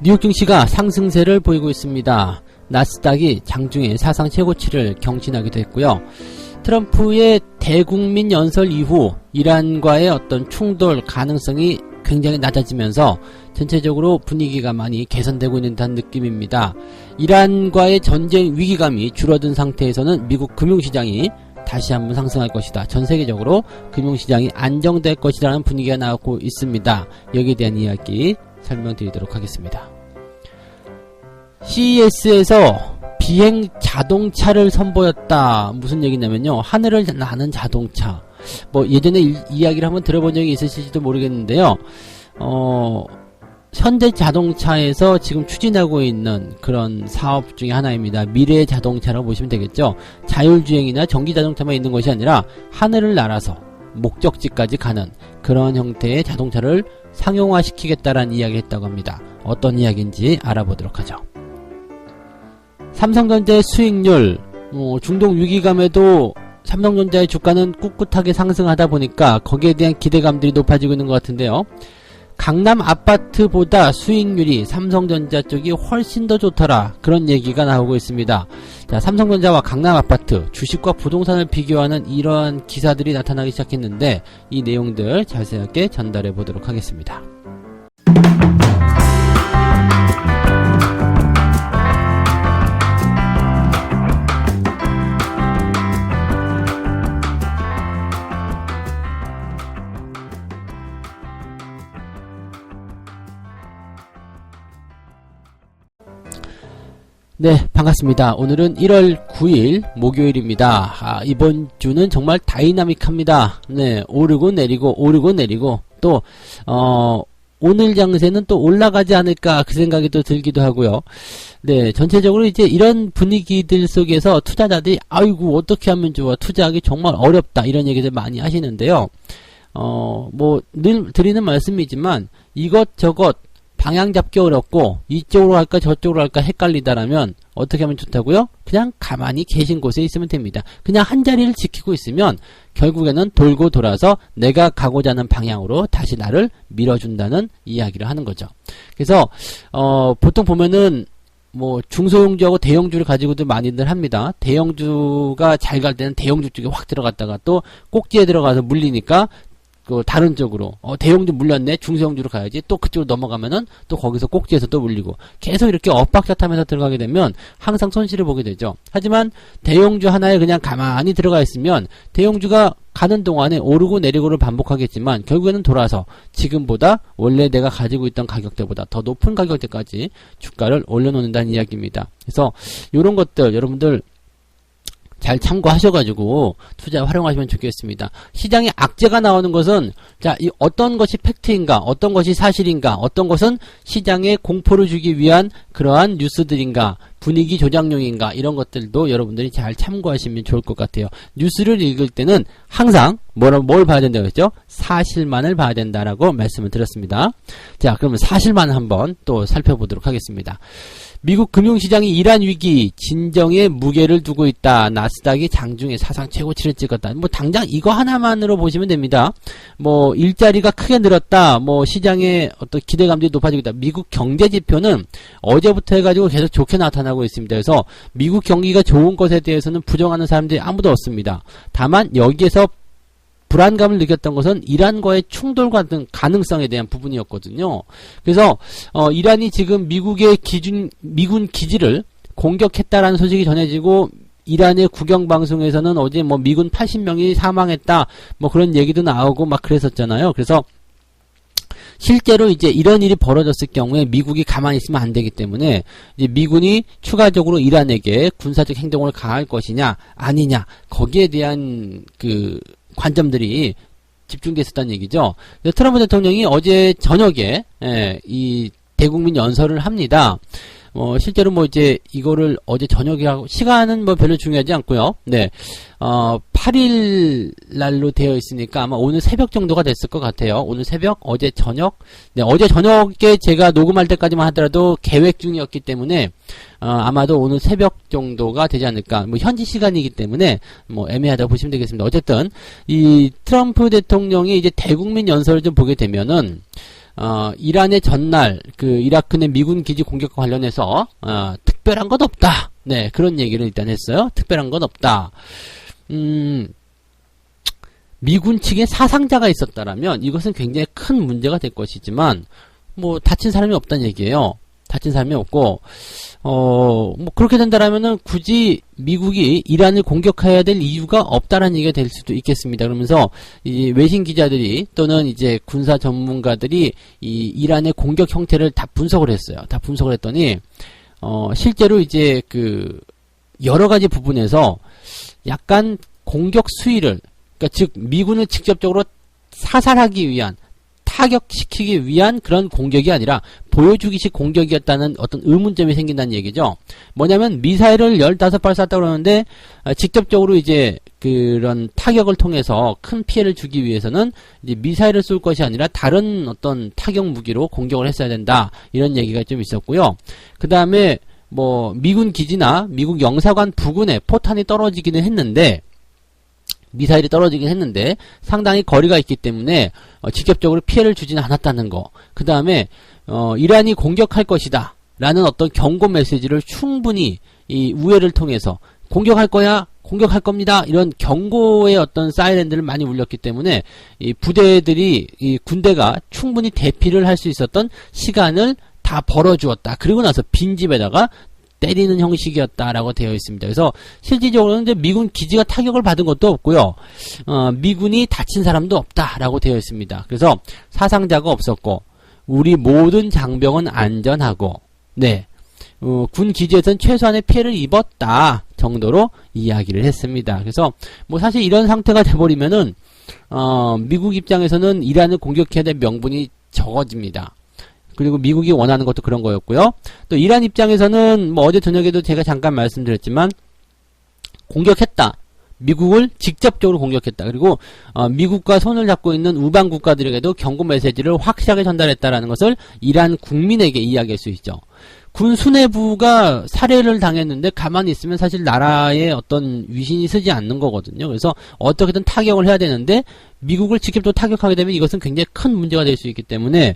미국 증시가 상승세를 보이고 있습니다. 나스닥이 장중에 사상 최고치를 경신하기도 했고요. 트럼프의 대국민 연설 이후 이란과의 어떤 충돌 가능성이 굉장히 낮아지면서 전체적으로 분위기가 많이 개선되고 있는 듯한 느낌입니다. 이란과의 전쟁 위기감이 줄어든 상태에서는 미국 금융시장이 다시 한번 상승할 것이다. 전 세계적으로 금융시장이 안정될 것이라는 분위기가 나오고 있습니다. 여기에 대한 이야기 설명드리도록 하겠습니다. CES에서 비행 자동차를 선보였다. 무슨 얘기냐면요, 하늘을 나는 자동차. 뭐 예전에 이야기를 한번 들어본 적이 있으실지도 모르겠는데요. 현대 자동차에서 지금 추진하고 있는 그런 사업 중에 하나입니다. 미래의 자동차라고 보시면 되겠죠. 자율주행이나 전기자동차만 있는 것이 아니라 하늘을 날아서 목적지까지 가는 그런 형태의 자동차를 상용화시키겠다라는 이야기를 했다고 합니다. 어떤 이야기인지 알아보도록 하죠. 삼성전자의 수익률, 중동 위기감에도 삼성전자의 주가는 꿋꿋하게 상승하다 보니까 거기에 대한 기대감들이 높아지고 있는 것 같은데요. 강남 아파트보다 수익률이 삼성전자 쪽이 훨씬 더 좋더라, 그런 얘기가 나오고 있습니다. 자, 삼성전자와 강남 아파트, 주식과 부동산을 비교하는 이러한 기사들이 나타나기 시작했는데 이 내용들 자세하게 전달해 보도록 하겠습니다. 네, 반갑습니다. 오늘은 1월 9일 목요일입니다. 이번 주는 정말 다이나믹합니다. 네, 오르고 내리고 오르고 내리고 또 오늘 장세는 또 올라가지 않을까 그 생각이 또 들기도 하고요. 네, 전체적으로 이제 이런 분위기들 속에서 투자자들이 아이고 어떻게 하면 좋아, 투자하기 정말 어렵다, 이런 얘기들 많이 하시는데요. 뭐 늘 드리는 말씀이지만 이것저것 방향 잡기 어렵고 이쪽으로 할까 저쪽으로 할까 헷갈리다라면 어떻게 하면 좋다고요? 그냥 가만히 계신 곳에 있으면 됩니다. 그냥 한 자리를 지키고 있으면 결국에는 돌고 돌아서 내가 가고자 하는 방향으로 다시 나를 밀어준다는 이야기를 하는 거죠. 그래서 보통 보면은 뭐 중소형주하고 대형주를 가지고도 많이들 합니다. 대형주가 잘 갈 때는 대형주 쪽에 확 들어갔다가 또 꼭지에 들어가서 물리니까 그 다른 쪽으로 대형주 물렸네, 중소형주로 가야지, 또 그쪽으로 넘어가면은 또 거기서 꼭지에서 또 물리고 계속 이렇게 엇박자타면서 들어가게 되면 항상 손실을 보게 되죠. 하지만 대형주 하나에 그냥 가만히 들어가 있으면 대형주가 가는 동안에 오르고 내리고를 반복하겠지만 결국에는 돌아서 지금보다 원래 내가 가지고 있던 가격대보다 더 높은 가격대까지 주가를 올려놓는다는 이야기입니다. 그래서 이런 것들 여러분들 잘 참고하셔가지고 투자에 활용하시면 좋겠습니다. 시장에 악재가 나오는 것은 자, 이 어떤 것이 팩트인가, 어떤 것이 사실인가, 어떤 것은 시장에 공포를 주기 위한 그러한 뉴스들인가, 분위기 조작용인가, 이런 것들도 여러분들이 잘 참고하시면 좋을 것 같아요. 뉴스를 읽을 때는 항상 뭘 봐야 된다고 했죠? 사실만을 봐야 된다라고 말씀을 드렸습니다. 자, 그러면 사실만 한번 또 살펴보도록 하겠습니다. 미국 금융시장이 이란 위기 진정에 무게를 두고 있다. 나스닥이 장중에 사상 최고치를 찍었다. 뭐 당장 이거 하나만으로 보시면 됩니다. 뭐 일자리가 크게 늘었다. 뭐 시장의 어떤 기대감들이 높아지고 있다. 미국 경제 지표는 어제부터 해가지고 계속 좋게 나타나고 있습니다. 그래서 미국 경기가 좋은 것에 대해서는 부정하는 사람들이 아무도 없습니다. 다만 여기에서 불안감을 느꼈던 것은 이란과의 충돌 같은 가능성에 대한 부분이었거든요. 그래서 이란이 지금 미국의 미군 기지를 공격했다라는 소식이 전해지고 이란의 국영방송에서는 어제 뭐 미군 80명이 사망했다 뭐 그런 얘기도 나오고 막 그랬었잖아요. 그래서 실제로 이제 이런 일이 벌어졌을 경우에 미국이 가만히 있으면 안 되기 때문에 이제 미군이 추가적으로 이란에게 군사적 행동을 가할 것이냐 아니냐, 거기에 대한 그 관점들이 집중됐었다는 얘기죠. 트럼프 대통령이 어제 저녁에 이 대국민 연설을 합니다. 실제로 뭐 이제 이거를 어제 저녁이라고 시간은 뭐 별로 중요하지 않고요. 네. 8일 날로 되어 있으니까 아마 오늘 새벽 정도가 됐을 것 같아요. 오늘 새벽, 어제 저녁. 네, 어제 저녁에 제가 녹음할 때까지만 하더라도 계획 중이었기 때문에 아마도 오늘 새벽 정도가 되지 않을까. 뭐 현지 시간이기 때문에 뭐 애매하다고 보시면 되겠습니다. 어쨌든 이 트럼프 대통령이 이제 대국민 연설을 좀 보게 되면은 이란의 전날 그 이라크 내 미군 기지 공격과 관련해서 특별한 건 없다. 네, 그런 얘기를 일단 했어요. 특별한 건 없다. 미군 측에 사상자가 있었다라면 이것은 굉장히 큰 문제가 될 것이지만 뭐 다친 사람이 없다는 얘기예요. 다친 사람이 없고 뭐 그렇게 된다라면은 굳이 미국이 이란을 공격해야 될 이유가 없다라는 얘기가 될 수도 있겠습니다. 그러면서 이 외신 기자들이 또는 이제 군사 전문가들이 이 이란의 공격 형태를 다 분석을 했어요. 다 분석을 했더니 실제로 이제 그 여러 가지 부분에서 약간 공격 수위를, 그러니까 즉 미군을 직접적으로 사살하기 위한, 타격시키기 위한 그런 공격이 아니라 보여주기식 공격이었다는 어떤 의문점이 생긴다는 얘기죠. 뭐냐면 미사일을 15발 쐈다고 그러는데 직접적으로 이제 그런 타격을 통해서 큰 피해를 주기 위해서는 이제 미사일을 쏠 것이 아니라 다른 어떤 타격 무기로 공격을 했어야 된다. 이런 얘기가 좀 있었고요. 그 다음에 뭐 미군 기지나 미국 영사관 부근에 포탄이 떨어지기는 했는데, 미사일이 떨어지긴 했는데 상당히 거리가 있기 때문에 직접적으로 피해를 주지는 않았다는 거. 그 다음에 이란이 공격할 것이다 라는 어떤 경고 메시지를 충분히 이 우회를 통해서 공격할 거야, 공격할 겁니다, 이런 경고의 어떤 사이렌들을 많이 울렸기 때문에 이 부대들이, 이 군대가 충분히 대피를 할 수 있었던 시간을 다 벌어주었다. 그리고 나서 빈집에다가 때리는 형식이었다라고 되어 있습니다. 그래서 실질적으로는 이제 미군 기지가 타격을 받은 것도 없고요. 미군이 다친 사람도 없다라고 되어 있습니다. 그래서 사상자가 없었고 우리 모든 장병은 안전하고, 네, 군 기지에서는 최소한의 피해를 입었다 정도로 이야기를 했습니다. 그래서 뭐 사실 이런 상태가 돼버리면은 미국 입장에서는 이란을 공격해야 될 명분이 적어집니다. 그리고 미국이 원하는 것도 그런 거였고요. 또 이란 입장에서는 뭐 어제 저녁에도 제가 잠깐 말씀드렸지만 공격했다. 미국을 직접적으로 공격했다. 그리고 미국과 손을 잡고 있는 우방 국가들에게도 경고 메시지를 확실하게 전달했다라는 것을 이란 국민에게 이야기할 수 있죠. 군 수뇌부가 살해를 당했는데 가만히 있으면 사실 나라에 어떤 위신이 서지 않는 거거든요. 그래서 어떻게든 타격을 해야 되는데 미국을 직접 또 타격하게 되면 이것은 굉장히 큰 문제가 될 수 있기 때문에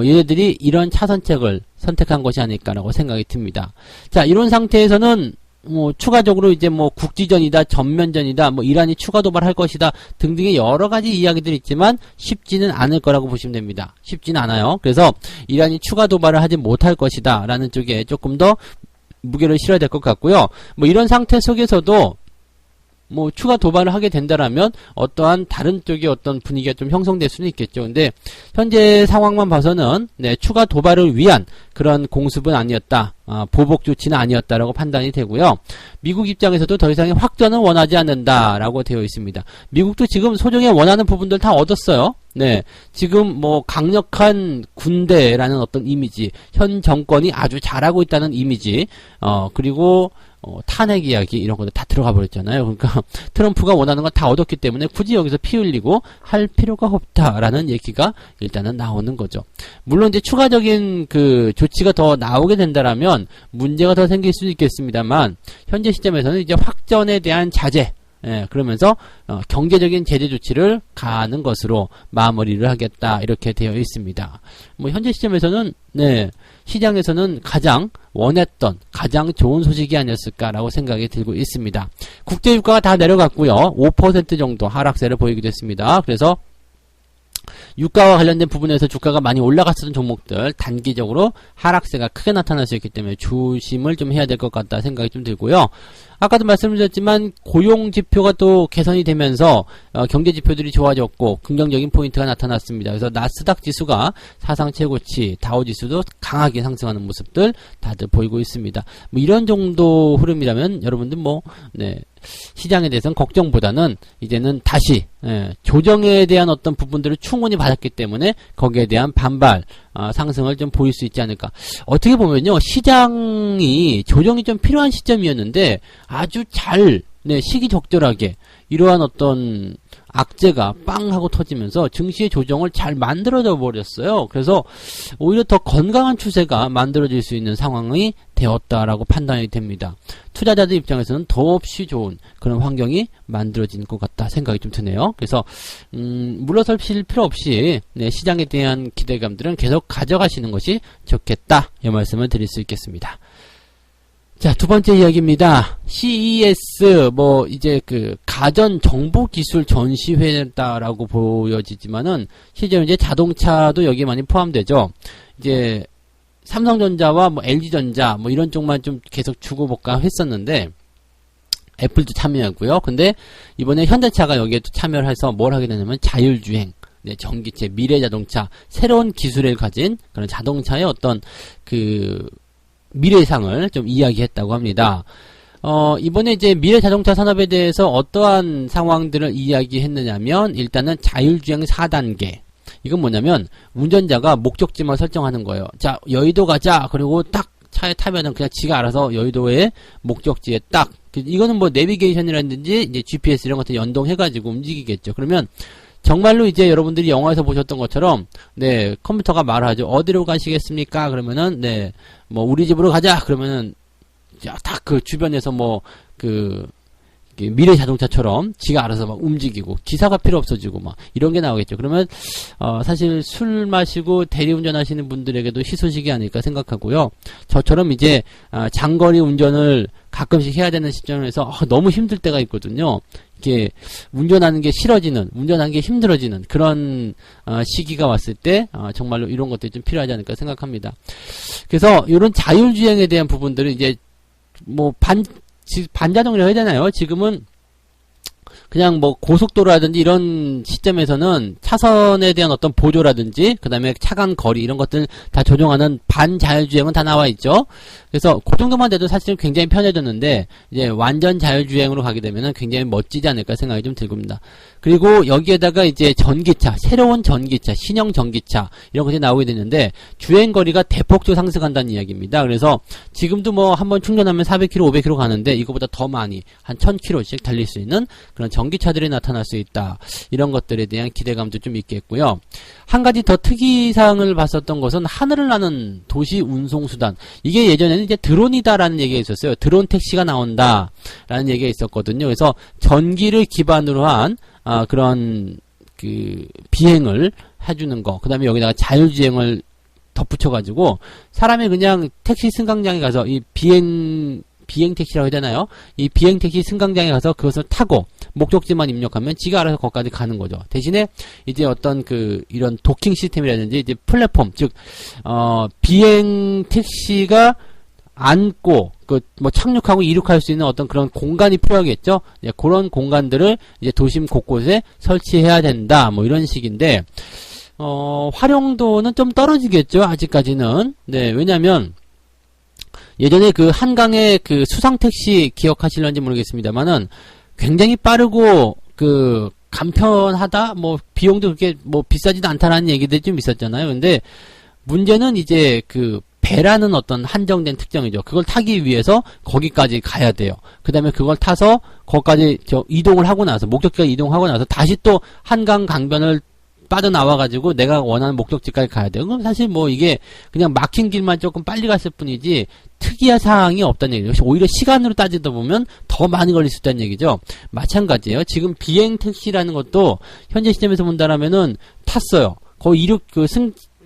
얘네들이 이런 차선책을 선택한 것이 아닐까라고 생각이 듭니다. 자, 이런 상태에서는 뭐 추가적으로 이제 뭐 국지전이다, 전면전이다, 뭐 이란이 추가 도발할 것이다 등등의 여러 가지 이야기들이 있지만 쉽지는 않을 거라고 보시면 됩니다. 쉽지는 않아요. 그래서 이란이 추가 도발을 하지 못할 것이다 라는 쪽에 조금 더 무게를 실어야 될 것 같고요. 뭐 이런 상태 속에서도 뭐 추가 도발을 하게 된다라면 어떠한 다른 쪽의 어떤 분위기가 좀 형성될 수는 있겠죠. 근데 현재 상황만 봐서는 네, 추가 도발을 위한 그런 공습은 아니었다, 보복 조치는 아니었다라고 판단이 되고요. 미국 입장에서도 더 이상의 확전은 원하지 않는다라고 되어 있습니다. 미국도 지금 소정에 원하는 부분들 다 얻었어요. 네, 지금 뭐 강력한 군대라는 어떤 이미지, 현 정권이 아주 잘하고 있다는 이미지, 그리고 탄핵 이야기 이런 것들 다 들어가 버렸잖아요. 그러니까 트럼프가 원하는 건 다 얻었기 때문에 굳이 여기서 피 흘리고 할 필요가 없다라는 얘기가 일단은 나오는 거죠. 물론 이제 추가적인 그 조치가 더 나오게 된다라면 문제가 더 생길 수도 있겠습니다만 현재 시점에서는 이제 확전에 대한 자제, 예, 그러면서 경제적인 제재 조치를 가하는 것으로 마무리를 하겠다 이렇게 되어 있습니다. 뭐 현재 시점에서는 네, 시장에서는 가장 원했던 가장 좋은 소식이 아니었을까라고 생각이 들고 있습니다. 국제유가가 다 내려갔고요. 5% 정도 하락세를 보이기도 했습니다. 그래서 유가와 관련된 부분에서 주가가 많이 올라갔었던 종목들 단기적으로 하락세가 크게 나타날 수 있기 때문에 조심을 좀 해야 될 것 같다 생각이 좀 들고요. 아까도 말씀드렸지만 고용지표가 또 개선이 되면서 경제지표들이 좋아졌고 긍정적인 포인트가 나타났습니다. 그래서 나스닥 지수가 사상 최고치, 다우지수도 강하게 상승하는 모습들 다들 보이고 있습니다. 뭐 이런 정도 흐름이라면 여러분들 뭐 네, 시장에 대해서는 걱정보다는 이제는 다시 조정에 대한 어떤 부분들을 충분히 받았기 때문에 거기에 대한 반발, 상승을 좀 보일 수 있지 않을까. 어떻게 보면요, 시장이 조정이 좀 필요한 시점이었는데 아주 잘, 네, 시기적절하게 이러한 어떤 악재가 빵 하고 터지면서 증시의 조정을 잘 만들어져 버렸어요. 그래서 오히려 더 건강한 추세가 만들어질 수 있는 상황이 되었다라고 판단이 됩니다. 투자자들 입장에서는 더없이 좋은 그런 환경이 만들어진 것 같다 생각이 좀 드네요. 그래서 물러설 필요 없이 네, 시장에 대한 기대감들은 계속 가져가시는 것이 좋겠다 이 말씀을 드릴 수 있겠습니다. 자, 두 번째 이야기입니다. CES, 이제 가전 정보 기술 전시회다라고 보여지지만은, 실제로 이제 자동차도 여기에 많이 포함되죠. 이제, 삼성전자와 LG전자, 이런 쪽만 좀 계속 주고볼까 했었는데, 애플도 참여하고요. 근데, 이번에 현대차가 여기에 또 참여를 해서 뭘 하게 되냐면, 자율주행, 네, 전기체, 미래 자동차, 새로운 기술을 가진 그런 자동차의 어떤, 미래상을 좀 이야기했다고 합니다. 이번에 이제 미래 자동차 산업에 대해서 어떠한 상황들을 이야기했느냐면, 일단은 자율주행 4단계. 이건 뭐냐면, 운전자가 목적지만 설정하는 거예요. 자, 여의도 가자. 그리고 딱 차에 타면은 그냥 지가 알아서 여의도의 목적지에 딱. 이거는 내비게이션이라든지, 이제 GPS 이런 것들 연동해가지고 움직이겠죠. 그러면, 정말로 이제 여러분들이 영화에서 보셨던 것처럼, 네, 컴퓨터가 말하죠. 어디로 가시겠습니까? 그러면은, 네, 우리 집으로 가자! 그러면은, 딱 주변에서 미래 자동차처럼 지가 알아서 막 움직이고, 기사가 필요 없어지고, 이런 게 나오겠죠. 그러면, 사실 술 마시고 대리운전 하시는 분들에게도 희소식이 아닐까 생각하고요. 저처럼 이제, 장거리 운전을 가끔씩 해야 되는 시점에서 너무 힘들 때가 있거든요. 이게 운전하는 게 싫어지는, 운전하는 게 힘들어지는 그런 시기가 왔을 때 정말로 이런 것들이 좀 필요하지 않을까 생각합니다. 그래서 이런 자율주행에 대한 부분들을 이제 반자동이라고 해야 되나요? 지금은 그냥 고속도로라든지 이런 시점에서는 차선에 대한 어떤 보조라든지 그 다음에 차간 거리 이런 것들 다 조정하는 반자율주행은 다 나와 있죠. 그래서 그 정도만 돼도 사실은 굉장히 편해졌는데 이제 완전 자율주행으로 가게 되면은 굉장히 멋지지 않을까 생각이 좀 들겁니다. 그리고 여기에다가 이제 전기차, 새로운 전기차, 신형 전기차 이런 것이 나오게 되는데 주행거리가 대폭적으로 상승한다는 이야기입니다. 그래서 지금도 한번 충전하면 400km, 500km 가는데 이거보다 더 많이 한 1000km씩 달릴 수 있는 그런 전기차들이 나타날 수 있다. 이런 것들에 대한 기대감도 좀 있겠고요. 한 가지 더 특이사항을 봤었던 것은 하늘을 나는 도시 운송수단. 이게 예전에는 이제 드론이다라는 얘기가 있었어요. 드론 택시가 나온다라는 얘기가 있었거든요. 그래서 전기를 기반으로 한 그런 비행을 해주는 거. 그 다음에 여기다가 자율주행을 덧붙여가지고 사람이 그냥 택시 승강장에 가서 이 비행 택시라고 해야 되나요? 이 비행 택시 승강장에 가서 그것을 타고 목적지만 입력하면 지가 알아서 거기까지 가는 거죠. 대신에 이제 어떤 이런 도킹 시스템이라든지 이제 플랫폼, 즉 비행 택시가 앉고 착륙하고 이륙할 수 있는 어떤 그런 공간이 필요하겠죠. 네, 그런 공간들을 이제 도심 곳곳에 설치해야 된다. 이런 식인데 활용도는 좀 떨어지겠죠. 아직까지는. 네, 왜냐면 예전에 한강의 수상택시 기억하실런지 모르겠습니다만은 굉장히 빠르고 간편하다 비용도 그렇게 비싸지도 않다라는 얘기들이 좀 있었잖아요. 근데 문제는 이제 배라는 어떤 한정된 특정이죠. 그걸 타기 위해서 거기까지 가야 돼요. 그 다음에 그걸 타서 거기까지 이동을 하고 나서 목적지까지 이동하고 나서 다시 또 한강 강변을 빠져나와가지고 내가 원하는 목적지까지 가야 돼요. 그럼 사실 이게 그냥 막힌 길만 조금 빨리 갔을 뿐이지 특이한 사항이 없다는 얘기죠. 오히려 시간으로 따지다 보면 더 많이 걸릴 수 있다는 얘기죠. 마찬가지예요. 지금 비행 택시라는 것도 현재 시점에서 본다라면은 탔어요. 거의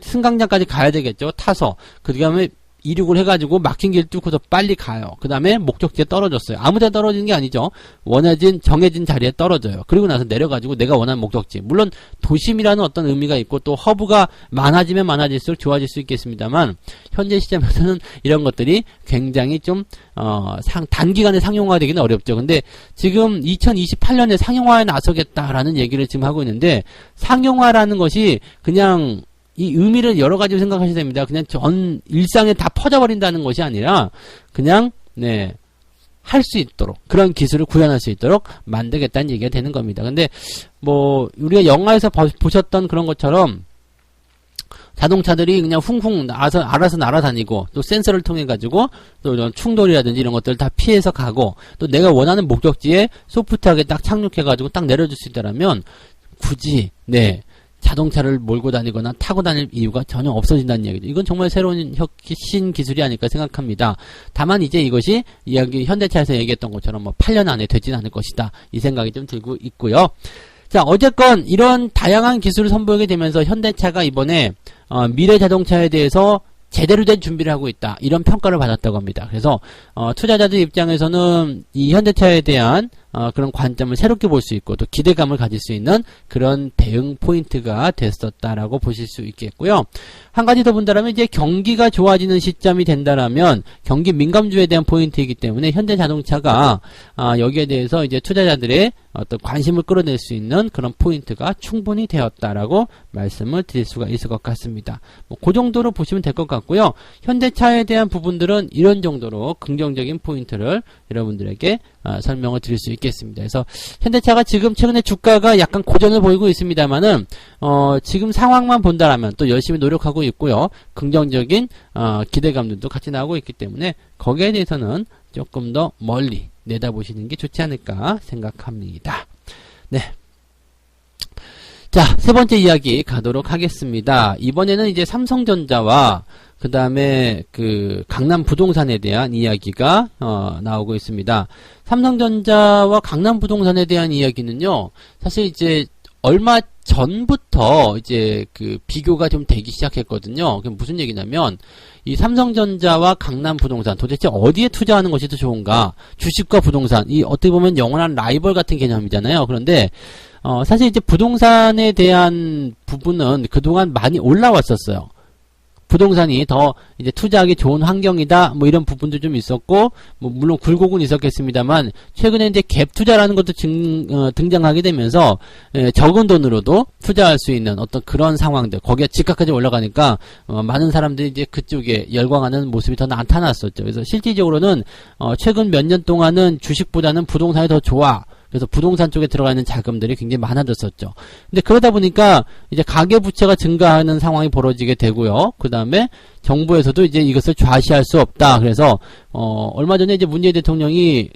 승강장까지 가야 되겠죠. 타서 그 다음에 이륙을 해가지고 막힌 길 뚫고서 빨리 가요. 그 다음에 목적지에 떨어졌어요. 아무 데나 떨어지는 게 아니죠. 정해진 자리에 떨어져요. 그리고 나서 내려가지고 내가 원하는 목적지. 물론 도심이라는 어떤 의미가 있고 또 허브가 많아지면 많아질수록 좋아질 수 있겠습니다만 현재 시점에서는 이런 것들이 굉장히 좀 단기간에 상용화되기는 어렵죠. 근데 지금 2028년에 상용화에 나서겠다라는 얘기를 지금 하고 있는데 상용화라는 것이 그냥 이 의미를 여러 가지로 생각하셔야 됩니다. 그냥 일상에 다 퍼져버린다는 것이 아니라, 그냥, 할 수 있도록, 그런 기술을 구현할 수 있도록 만들겠다는 얘기가 되는 겁니다. 근데, 우리가 영화에서 보셨던 그런 것처럼, 자동차들이 그냥 쿵쿵 알아서 날아다니고, 또 센서를 통해 가지고 또 이런 충돌이라든지 이런 것들을 다 피해서 가고, 또 내가 원하는 목적지에 소프트하게 딱 착륙해 가지고 딱 내려줄 수 있다라면 굳이 자동차를 몰고 다니거나 타고 다닐 이유가 전혀 없어진다는 이야기죠. 이건 정말 새로운 신기술이 아닐까 생각합니다. 다만 이제 이것이 현대차에서 얘기했던 것처럼 8년 안에 되지는 않을 것이다. 이 생각이 좀 들고 있고요. 자, 어쨌건 이런 다양한 기술을 선보이게 되면서 현대차가 이번에 미래 자동차에 대해서 제대로 된 준비를 하고 있다. 이런 평가를 받았다고 합니다. 그래서 투자자들 입장에서는 이 현대차에 대한 그런 관점을 새롭게 볼 수 있고 또 기대감을 가질 수 있는 그런 대응 포인트가 됐었다라고 보실 수 있겠고요. 한 가지 더 본다면 이제 경기가 좋아지는 시점이 된다라면 경기 민감주에 대한 포인트이기 때문에 현대자동차가 여기에 대해서 이제 투자자들의 어떤 관심을 끌어낼 수 있는 그런 포인트가 충분히 되었다라고 말씀을 드릴 수가 있을 것 같습니다. 그 정도로 보시면 될 것 같고요. 현대차에 대한 부분들은 이런 정도로 긍정적인 포인트를 여러분들에게 설명을 드릴 수 있겠습니다. 그래서 현대차가 지금 최근에 주가가 약간 고전을 보이고 있습니다만은 지금 상황만 본다라면 또 열심히 노력하고 있고요. 긍정적인 기대감들도 같이 나오고 있기 때문에 거기에 대해서는 조금 더 멀리 내다보시는 게 좋지 않을까 생각합니다. 네. 자, 세 번째 이야기 가도록 하겠습니다. 이번에는 이제 삼성전자와 그 다음에 강남 부동산에 대한 이야기가 나오고 있습니다. 삼성전자와 강남 부동산에 대한 이야기는요, 사실 이제 얼마 전부터 이제 비교가 좀 되기 시작했거든요. 그게 무슨 얘기냐면 이 삼성전자와 강남 부동산 도대체 어디에 투자하는 것이 더 좋은가? 주식과 부동산, 이 어떻게 보면 영원한 라이벌 같은 개념이잖아요. 그런데 사실 이제 부동산에 대한 부분은 그동안 많이 올라왔었어요. 부동산이 더 이제 투자하기 좋은 환경이다, 이런 부분도 좀 있었고, 물론 굴곡은 있었겠습니다만, 최근에 이제 갭 투자라는 것도 등장하게 되면서, 적은 돈으로도 투자할 수 있는 어떤 그런 상황들, 거기에 집값까지 올라가니까, 많은 사람들이 이제 그쪽에 열광하는 모습이 더 나타났었죠. 그래서 실질적으로는, 최근 몇 년 동안은 주식보다는 부동산이 더 좋아. 그래서 부동산 쪽에 들어가 있는 자금들이 굉장히 많아졌었죠. 근데 그러다 보니까 이제 가계부채가 증가하는 상황이 벌어지게 되고요. 그 다음에 정부에서도 이제 이것을 좌시할 수 없다. 그래서 얼마 전에 이제 문재인 대통령이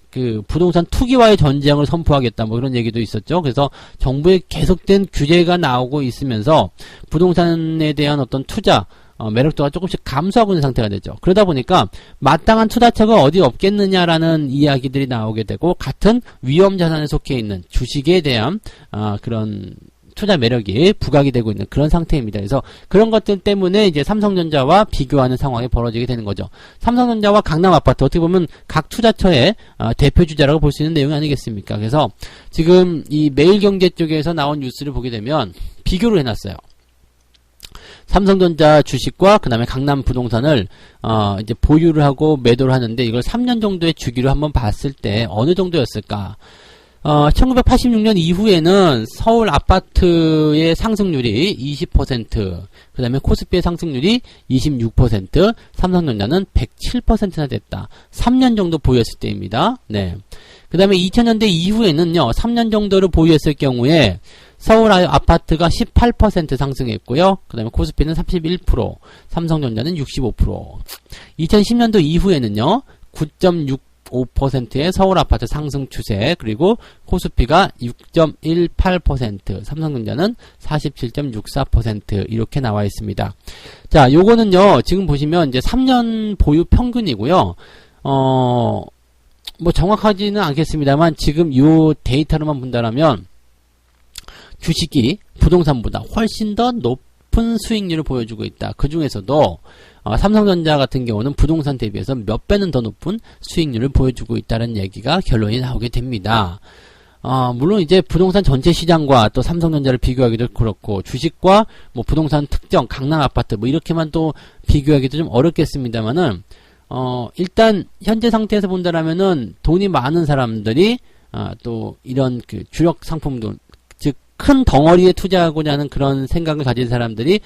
부동산 투기와의 전쟁을 선포하겠다, 그런 얘기도 있었죠. 그래서 정부의 계속된 규제가 나오고 있으면서 부동산에 대한 어떤 투자 매력도가 조금씩 감소하고 있는 상태가 되죠. 그러다 보니까 마땅한 투자처가 어디 없겠느냐라는 이야기들이 나오게 되고, 같은 위험자산에 속해 있는 주식에 대한 그런 투자 매력이 부각이 되고 있는 그런 상태입니다. 그래서 그런 것들 때문에 이제 삼성전자와 비교하는 상황이 벌어지게 되는 거죠. 삼성전자와 강남아파트, 어떻게 보면 각 투자처의 대표주자라고 볼 수 있는 내용이 아니겠습니까? 그래서 지금 이 매일경제 쪽에서 나온 뉴스를 보게 되면 비교를 해놨어요. 삼성전자 주식과 그 다음에 강남 부동산을 이제 보유를 하고 매도를 하는데, 이걸 3년 정도의 주기로 한번 봤을 때 어느 정도였을까? 1986년 이후에는 서울 아파트의 상승률이 20%, 그 다음에 코스피의 상승률이 26%, 삼성전자는 107%나 됐다. 3년 정도 보유했을 때입니다. 네. 그 다음에 2000년대 이후에는요, 3년 정도를 보유했을 경우에 서울 아파트가 18% 상승했고요. 그 다음에 코스피는 31%, 삼성전자는 65%. 2010년도 이후에는요, 9.65%의 서울 아파트 상승 추세, 그리고 코스피가 6.18%, 삼성전자는 47.64% 이렇게 나와 있습니다. 자, 요거는요, 지금 보시면 이제 3년 보유 평균이고요. 정확하지는 않겠습니다만, 지금 요 데이터로만 본다라면, 주식이 부동산보다 훨씬 더 높은 수익률을 보여주고 있다. 그 중에서도 삼성전자 같은 경우는 부동산 대비해서 몇 배는 더 높은 수익률을 보여주고 있다는 얘기가 결론이 나오게 됩니다. 물론 이제 부동산 전체 시장과 또 삼성전자를 비교하기도 그렇고, 주식과 부동산 특정 강남 아파트 이렇게만 또 비교하기도 좀 어렵겠습니다만은, 일단 현재 상태에서 본다라면은 돈이 많은 사람들이 또 이런 주력 상품들, 즉 큰 덩어리에 투자하고자 하는 그런 생각을 가진 사람들이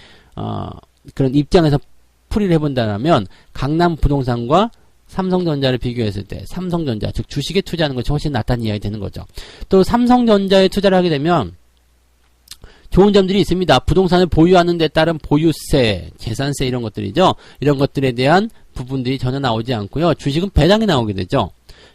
그런 입장에서 풀이를 해본다면, 강남 부동산과 삼성전자를 비교했을 때 삼성전자, 즉 주식에 투자하는 것이 훨씬 낫다는 이야기 되는 거죠. 또 삼성전자에 투자를 하게 되면 좋은 점들이 있습니다. 부동산을 보유하는 데 따른 보유세, 재산세 이런 것들이죠. 이런 것들에 대한 부분들이 전혀 나오지 않고요. 주식은 배당이 나오게 되죠.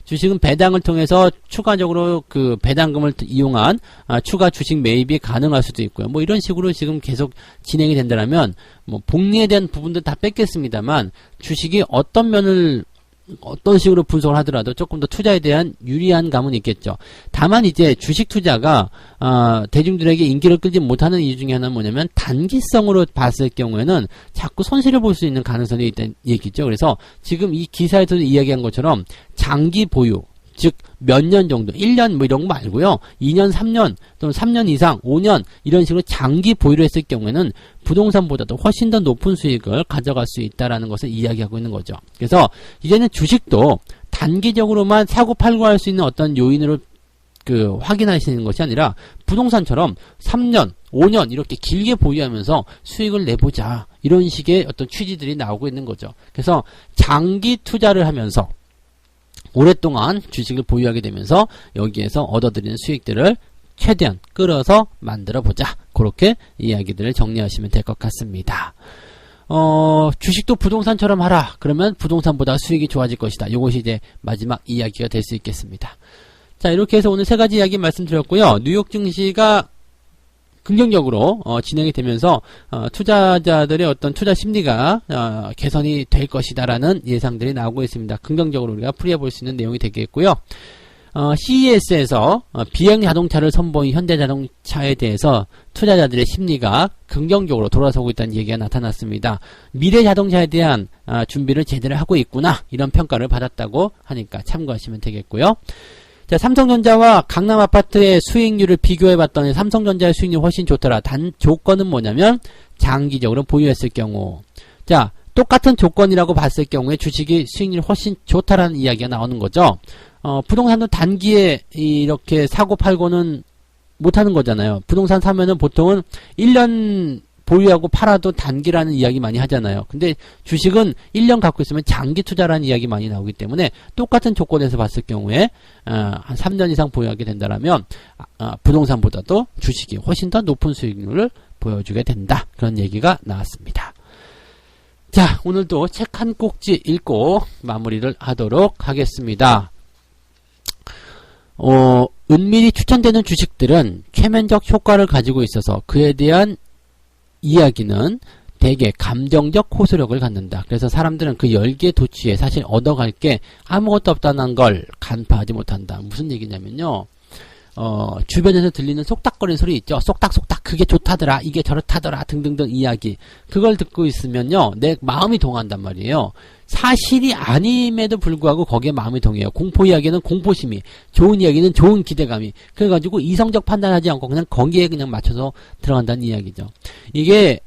주식은 배당을 통해서 추가적으로 그 배당금을 이용한 추가 주식 매입이 가능할 수도 있고요. 뭐 이런 식으로 지금 계속 진행이 된다면 뭐 복리에 대한 부분도 다 뺐겠습니다만 주식이 어떤 식으로 분석을 하더라도 조금 더 투자에 대한 유리한 감은 있겠죠. 다만 이제 주식 투자가 대중들에게 인기를 끌지 못하는 이유 중에 하나는 뭐냐면 단기성으로 봤을 경우에는 자꾸 손실을 볼 수 있는 가능성이 있다는 얘기죠. 그래서 지금 이 기사에서도 이야기한 것처럼 장기 보유, 즉 몇 년 정도, 1년 뭐 이런 거 말고요. 2년, 3년 또는 3년 이상, 5년 이런 식으로 장기 보유를 했을 경우에는 부동산보다도 훨씬 더 높은 수익을 가져갈 수 있다라는 것을 이야기하고 있는 거죠. 그래서 이제는 주식도 단기적으로만 사고 팔고 할 수 있는 어떤 요인으로 확인하시는 것이 아니라 부동산처럼 3년, 5년 이렇게 길게 보유하면서 수익을 내보자. 이런 식의 어떤 취지들이 나오고 있는 거죠. 그래서 장기 투자를 하면서 오랫동안 주식을 보유하게 되면서 여기에서 얻어들이는 수익들을 최대한 끌어서 만들어보자. 그렇게 이야기들을 정리하시면 될 것 같습니다. 주식도 부동산처럼 하라. 그러면 부동산보다 수익이 좋아질 것이다. 이것이 이제 마지막 이야기가 될 수 있겠습니다. 자, 이렇게 해서 오늘 세 가지 이야기 말씀드렸고요. 뉴욕 증시가 긍정적으로 진행이 되면서 투자자들의 어떤 투자 심리가 개선이 될 것이다라는 예상들이 나오고 있습니다. 긍정적으로 우리가 풀이해 볼 수 있는 내용이 되겠고요. CES에서 비행 자동차를 선보인 현대자동차에 대해서 투자자들의 심리가 긍정적으로 돌아서고 있다는 얘기가 나타났습니다. 미래 자동차에 대한 준비를 제대로 하고 있구나, 이런 평가를 받았다고 하니까 참고하시면 되겠고요. 자, 삼성전자와 강남아파트의 수익률을 비교해봤더니 삼성전자의 수익률이 훨씬 좋더라. 단 조건은 뭐냐면 장기적으로 보유했을 경우. 자, 똑같은 조건이라고 봤을 경우에 주식이 수익률이 훨씬 좋다라는 이야기가 나오는 거죠. 부동산도 단기에 이렇게 사고 팔고는 못하는 거잖아요. 부동산 사면은 보통은 1년 보유하고 팔아도 단기라는 이야기 많이 하잖아요. 근데 주식은 1년 갖고 있으면 장기 투자라는 이야기 많이 나오기 때문에 똑같은 조건에서 봤을 경우에 한 3년 이상 보유하게 된다면 부동산보다도 주식이 훨씬 더 높은 수익률을 보여주게 된다. 그런 얘기가 나왔습니다. 자, 오늘도 책 한 꼭지 읽고 마무리를 하도록 하겠습니다. 은밀히 추천되는 주식들은 최면적 효과를 가지고 있어서 그에 대한 이야기는 대개 감정적 호소력을 갖는다. 그래서 사람들은 그 열기의 도취에 사실 얻어갈 게 아무것도 없다는 걸 간파하지 못한다. 무슨 얘기냐면요. 주변에서 들리는 속닥거리는 소리 있죠. 쏙닥쏙닥 그게 좋다더라, 이게 저렇다더라 등등등 이야기. 그걸 듣고 있으면요, 내 마음이 동한단 말이에요. 사실이 아님에도 불구하고 거기에 마음이 동해요. 공포 이야기는 공포심이, 좋은 이야기는 좋은 기대감이. 그래가지고 이성적 판단하지 않고 그냥 거기에 그냥 맞춰서 들어간다는 이야기죠. 이게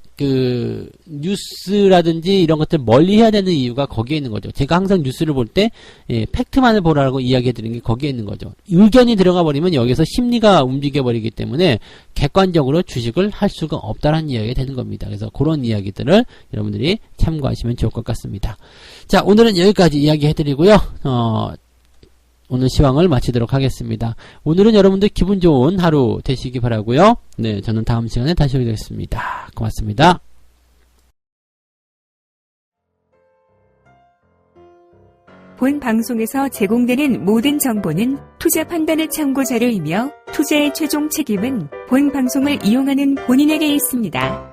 뉴스라든지 이런 것들 멀리 해야 되는 이유가 거기에 있는 거죠. 제가 항상 뉴스를 볼 때 팩트만을 보라고 이야기해 드리는 게 거기에 있는 거죠. 의견이 들어가 버리면 여기서 심리가 움직여 버리기 때문에 객관적으로 주식을 할 수가 없다라는 이야기가 되는 겁니다. 그래서 그런 이야기들을 여러분들이 참고하시면 좋을 것 같습니다. 자, 오늘은 여기까지 이야기해 드리고요. 오늘 시황을 마치도록 하겠습니다. 오늘은 여러분들 기분 좋은 하루 되시기 바라고요. 네, 저는 다음 시간에 다시 오겠습니다. 고맙습니다. 본 방송에서 제공되는 모든 정보는 투자 판단의 참고 자료이며 투자의 최종 책임은 본 방송을 이용하는 본인에게 있습니다.